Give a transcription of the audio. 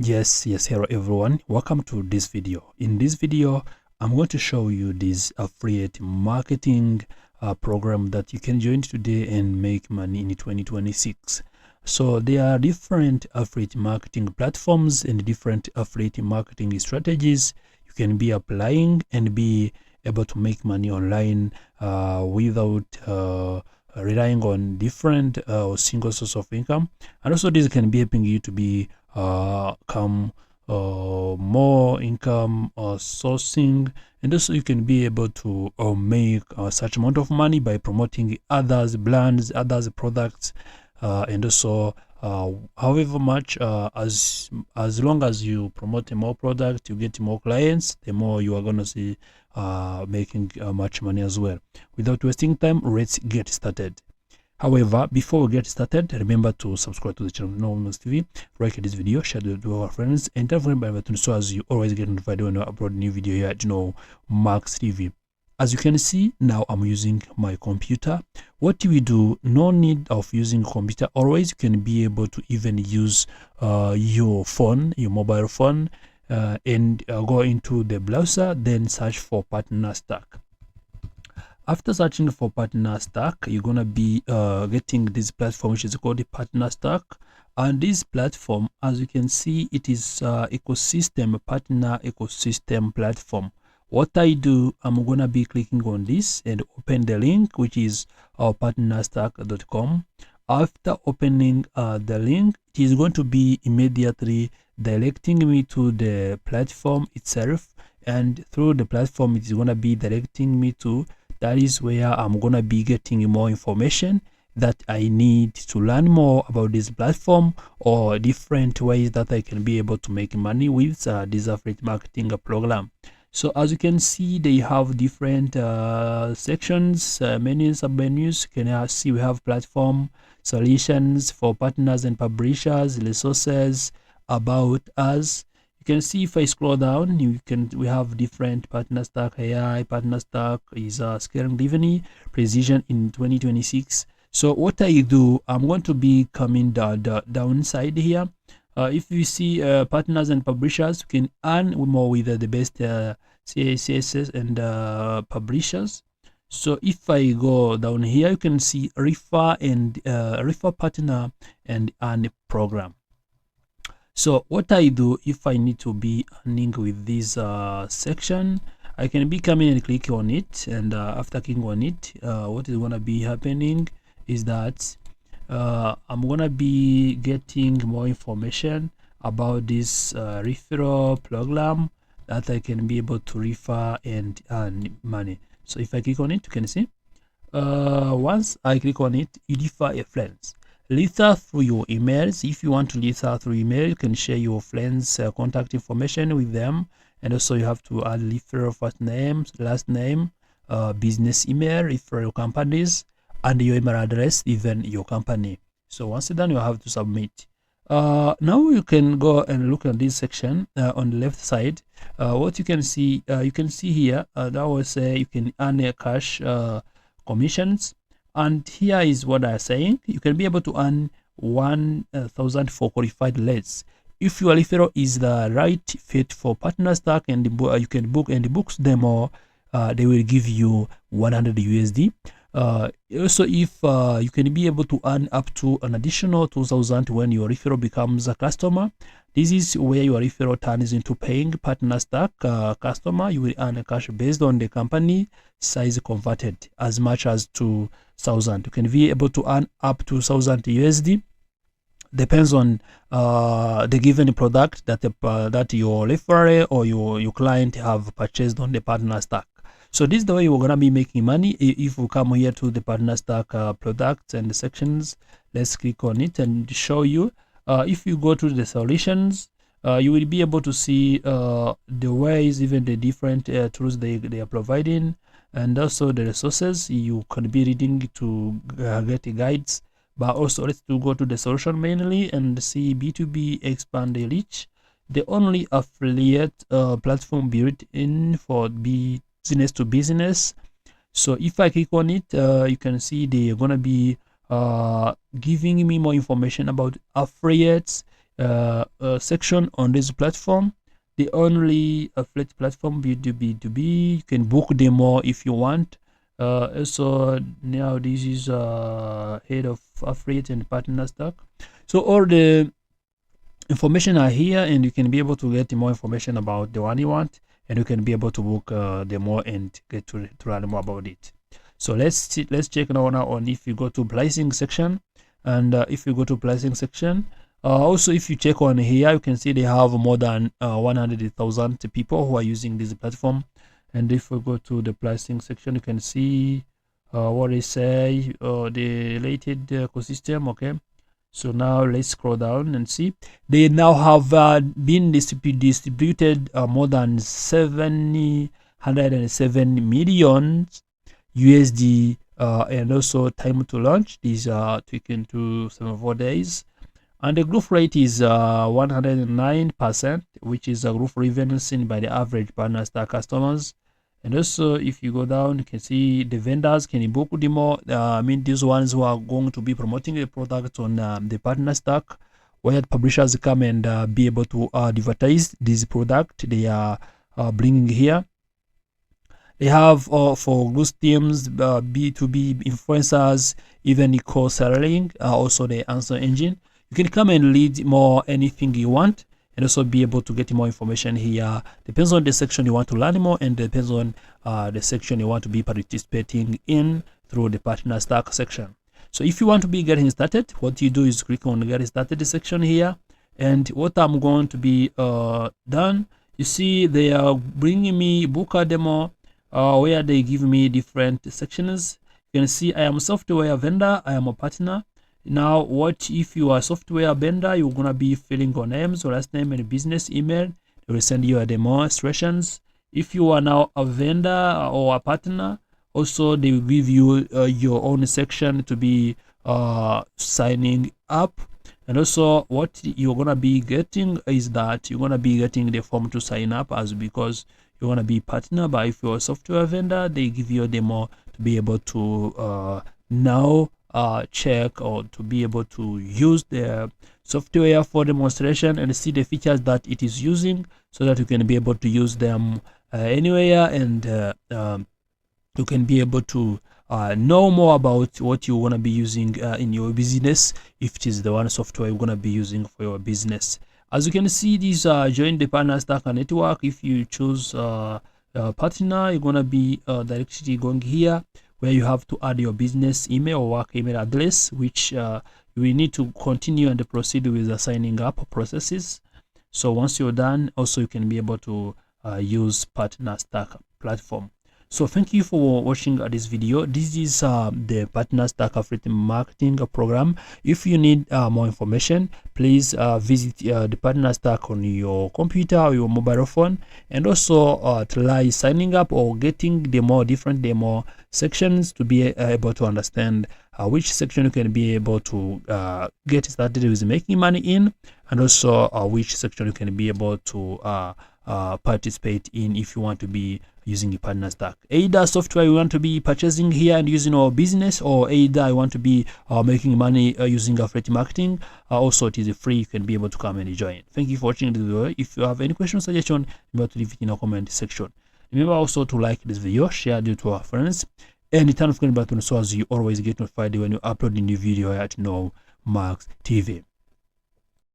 Yes, hello everyone. Welcome to this video. In this video, I'm going to show you this affiliate marketing program that you can join today and make money in 2026. So there are different affiliate marketing platforms and different affiliate marketing strategies you can be applying and be able to make money online without relying on different or single source of income. And also this can be helping you to be come more income sourcing, and also you can be able to make such amount of money by promoting others brands, others products, and also however much as long as you promote more product, you get more clients, the more you are going to see making much money as well. Without wasting time, let's get started. However, before we get started, remember to subscribe to the channel Normal TV, like this video, share it to our friends, and tell them button so as you always get notified when I upload a new video here at Max TV. As you can see, now I'm using my computer. What do we do? No need of using computer. Always you can be able to even use your phone, your mobile phone, and go into the browser, then search for PartnerStack. After searching for PartnerStack, you're gonna be getting this platform which is called the PartnerStack. And this platform, as you can see, it is partner ecosystem platform. What I do, I'm gonna be clicking on this and open the link, which is partnerstack.com. After opening the link, it is going to be immediately directing me to the platform itself, and through the platform it is gonna be directing me to, that is where I'm gonna be getting more information that I need to learn more about this platform or different ways that I can be able to make money with this affiliate marketing program. So as you can see, they have different sections, menus, sub-menus. You can see we have platform, solutions for partners and publishers, resources, about us. You can see if I scroll down, we have different PartnerStack AI. PartnerStack is scaling revenue precision in 2026. So what I do, I'm going to be coming downside here. If you see partners and publishers, you can earn more with the best CSS and publishers. So if I go down here, you can see refer and refer partner and earn program. So what I do, if I need to be earning with this section, I can be coming and click on it, and after clicking on it, what is going to be happening is that I'm going to be getting more information about this referral program that I can be able to refer and earn money. So if I click on it, you can see once I click on it, you refer a friends. Refer through your emails. If you want to refer through email, you can share your friends contact information with them, and also you have to add referral first name, last name, business email, referral companies, and your email address, even your company. So once done, you have to submit. Now you can go and look at this section on the left side. What you can see here, that will say you can earn a cash commissions. And here is what I'm saying. You can be able to earn 1,000 for qualified leads. If your referral is the right fit for PartnerStack and you can book and books them, or they will give you 100 USD. Also, if you can be able to earn up to an additional 2,000 when your referral becomes a customer. This is where your referral turns into paying PartnerStack customer. You will earn a cash based on the company size converted, as much as 2,000. You can be able to earn up to 1,000 USD. Depends on the given product that that your referral or your client have purchased on the PartnerStack. So this is the way you're gonna be making money. If we come here to the PartnerStack products and the sections, let's click on it and show you. If you go to the solutions, you will be able to see the ways, even the different tools they are providing, and also the resources you can be reading to get guides. But also let's go to the solution mainly and see B2B expand the reach. The only affiliate platform built in for business to business. So if I click on it, you can see they're gonna be giving me more information about affiliates, section on this platform, the only affiliate platform B2B. You can book demo if you want. So now this is head of affiliate and PartnerStack. So all the information are here, and you can be able to get more information about the one you want, and you can be able to book demo and get to learn more about it. So let's check now on if you go to pricing section, and if you go to pricing section, also if you check on here, you can see they have more than 100,000 people who are using this platform. And if we go to the pricing section, you can see what they say, the related ecosystem. Okay, so now let's scroll down and see they now have been distributed more than 707 million USD, and also time to launch. These are taken to 74 days, and the growth rate is 109%, which is a growth revenue seen by the average PartnerStack customers. And also if you go down, you can see the vendors can book demo. I mean, these ones who are going to be promoting the product on the PartnerStack, where publishers come and be able to advertise this product they are bringing here. They have for good teams, B2B influencers, even co-selling, also the answer engine. You can come and lead more anything you want, and also be able to get more information here. Depends on the section you want to learn more, and depends on the section you want to be participating in through the PartnerStack section. So if you want to be getting started, what you do is click on get started section here, and what I'm going to be done, you see they are bringing me book a demo, where they give me different sections. You can see I am a software vendor, I am a partner. Now what if you are a software vendor, you're gonna be filling your names, your last name and business email. They will send you a demonstrations. If you are now a vendor or a partner, also they will give you your own section to be signing up. And also what you're gonna be getting is that you're gonna be getting the form to sign up, as because you want to be partner. But if you're a software vendor, they give you a demo to be able to now check or to be able to use the software for demonstration and see the features that it is using, so that you can be able to use them anywhere, and you can be able to know more about what you want to be using in your business, if it is the one software you're going to be using for your business. As you can see, these join the PartnerStack network. If you choose partner, you're gonna be directly going here, where you have to add your business email or work email address, which you will need to continue and proceed with the signing up processes. So once you're done, also you can be able to use PartnerStack platform. So thank you for watching this video. This is the PartnerStack affiliate marketing program. If you need more information, please visit the PartnerStack on your computer or your mobile phone, and also try signing up or getting the more different demo sections to be able to understand which section you can be able to get started with making money in, and also which section you can be able to participate in if you want to be using the PartnerStack. Either software you want to be purchasing here and using our business, or either I want to be making money using affiliate marketing. Also, it is free. You can be able to come and join. Thank you for watching this video. If you have any question, suggestion, remember to leave it in the comment section. Remember also to like this video, share it to our friends, and turn on the button so as you always get notified when you upload a new video at No Marks TV.